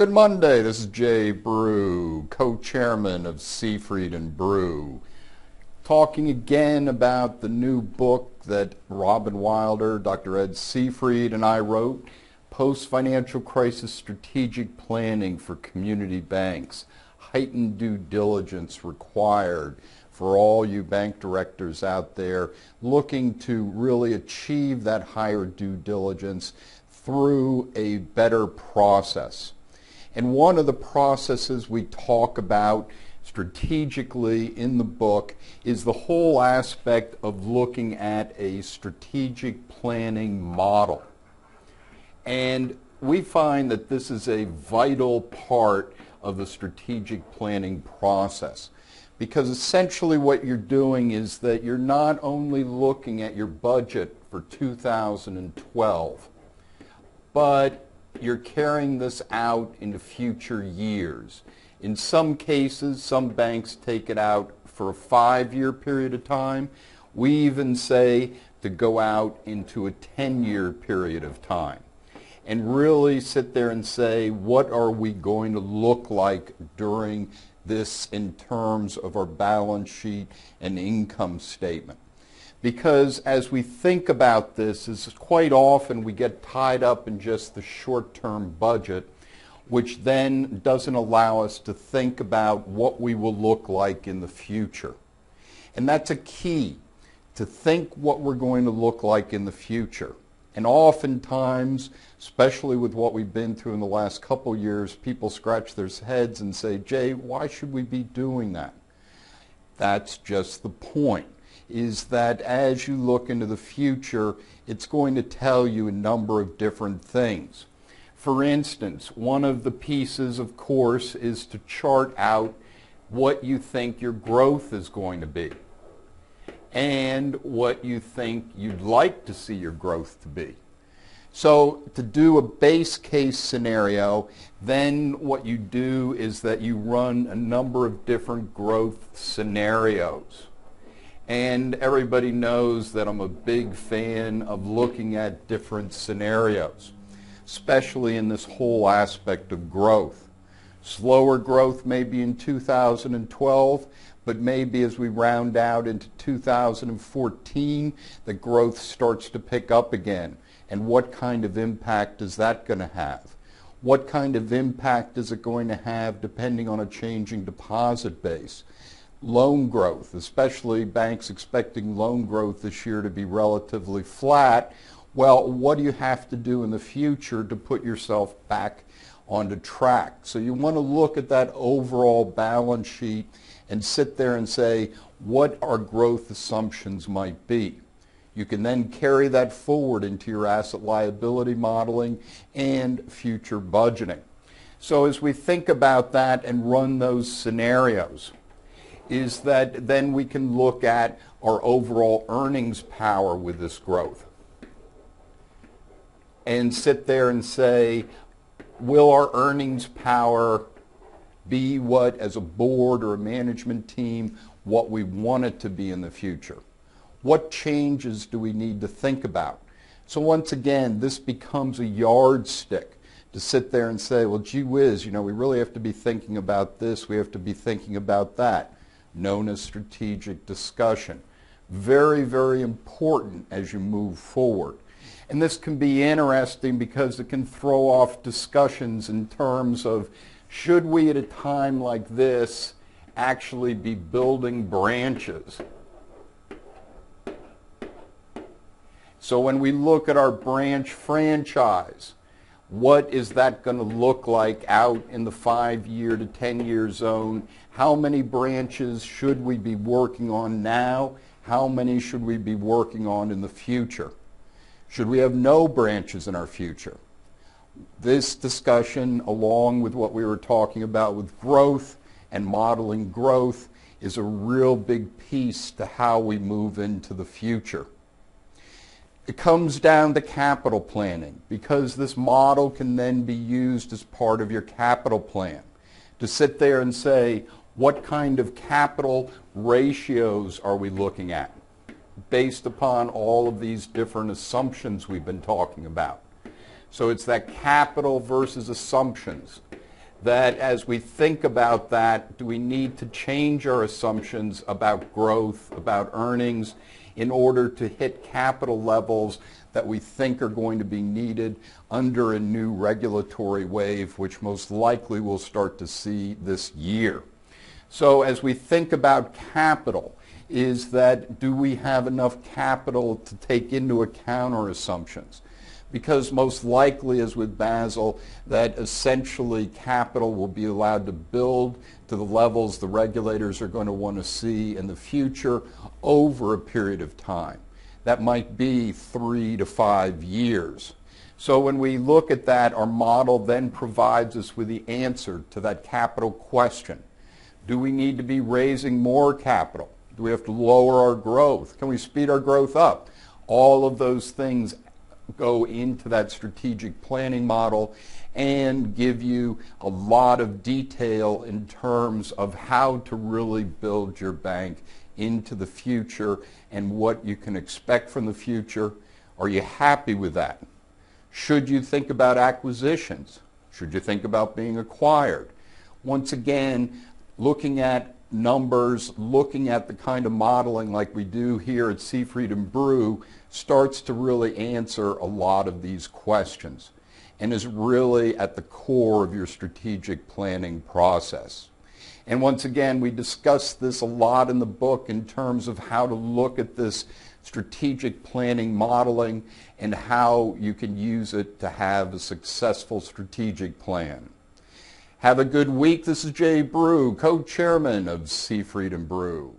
Good Monday, this is Jay Brew, co-chairman of Seafried and Brew, talking again about the new book that Robin Wilder, Dr. Ed Seafried, and I wrote, Post-Financial Crisis Strategic Planning for Community Banks, Heightened Due Diligence Required for all you bank directors out there looking to really achieve that higher due diligence through a better process. And one of the processes we talk about strategically in the book is the whole aspect of looking at a strategic planning model. And we find that this is a vital part of the strategic planning process, because essentially what you're doing is that you're not only looking at your budget for 2012, but you're carrying this out into future years. In some cases, some banks take it out for a 5-year period of time. We even say to go out into a 10-year period of time and really sit there and say, what are we going to look like during this in terms of our balance sheet and income statement? Because as we think about this, is quite often we get tied up in just the short-term budget, which then doesn't allow us to think about what we will look like in the future. And that's a key, to think what we're going to look like in the future. And oftentimes, especially with what we've been through in the last couple years, people scratch their heads and say, Jay, why should we be doing that? That's just the point, is that as you look into the future, it's going to tell you a number of different things. For instance, one of the pieces, of course, is to chart out what you think your growth is going to be and what you think you'd like to see your growth to be. So to do a base case scenario, then what you do is that you run a number of different growth scenarios. And everybody knows that I'm a big fan of looking at different scenarios, especially in this whole aspect of growth. Slower growth maybe in 2012, but maybe as we round out into 2014, the growth starts to pick up again. And what kind of impact is that going to have? What kind of impact is it going to have depending on a changing deposit base? Loan growth, especially banks expecting loan growth this year to be relatively flat. Well, what do you have to do in the future to put yourself back onto track? So you want to look at that overall balance sheet and sit there and say what our growth assumptions might be. You can then carry that forward into your asset liability modeling and future budgeting. So as we think about that and run those scenarios, is that then we can look at our overall earnings power with this growth and sit there and say, will our earnings power be what, as a board or a management team, what we want it to be in the future? What changes do we need to think about? So once again, this becomes a yardstick to sit there and say, well, gee whiz, we really have to be thinking about this, we have to be thinking about that, known as strategic discussion. Very, very important as you move forward. And this can be interesting because it can throw off discussions in terms of, should we at a time like this actually be building branches? So when we look at our branch franchise, what is that going to look like out in the 5-year to 10-year zone? How many branches should we be working on now? How many should we be working on in the future? Should we have no branches in our future? This discussion, along with what we were talking about with growth and modeling growth, is a real big piece to how we move into the future. It comes down to capital planning, because this model can then be used as part of your capital plan to sit there and say, what kind of capital ratios are we looking at based upon all of these different assumptions we've been talking about? So it's that capital versus assumptions. that as we think about that, do we need to change our assumptions about growth, about earnings, in order to hit capital levels that we think are going to be needed under a new regulatory wave, which most likely we'll start to see this year. So as we think about capital, is that do we have enough capital to take into account our assumptions? Because most likely, as with Basel, that essentially capital will be allowed to build to the levels the regulators are going to want to see in the future over a period of time. That might be 3 to 5 years. So when we look at that, our model then provides us with the answer to that capital question. Do we need to be raising more capital? Do we have to lower our growth? Can we speed our growth up? All of those things go into that strategic planning model and give you a lot of detail in terms of how to really build your bank into the future and what you can expect from the future. Are you happy with that? Should you think about acquisitions? Should you think about being acquired? Once again, looking at numbers, looking at the kind of modeling like we do here at Seafried and Brew starts to really answer a lot of these questions and is really at the core of your strategic planning process. And once again, we discuss this a lot in the book in terms of how to look at this strategic planning modeling and how you can use it to have a successful strategic plan. Have a good week. This is Jay Brew, co-chairman of Seafried and Brew.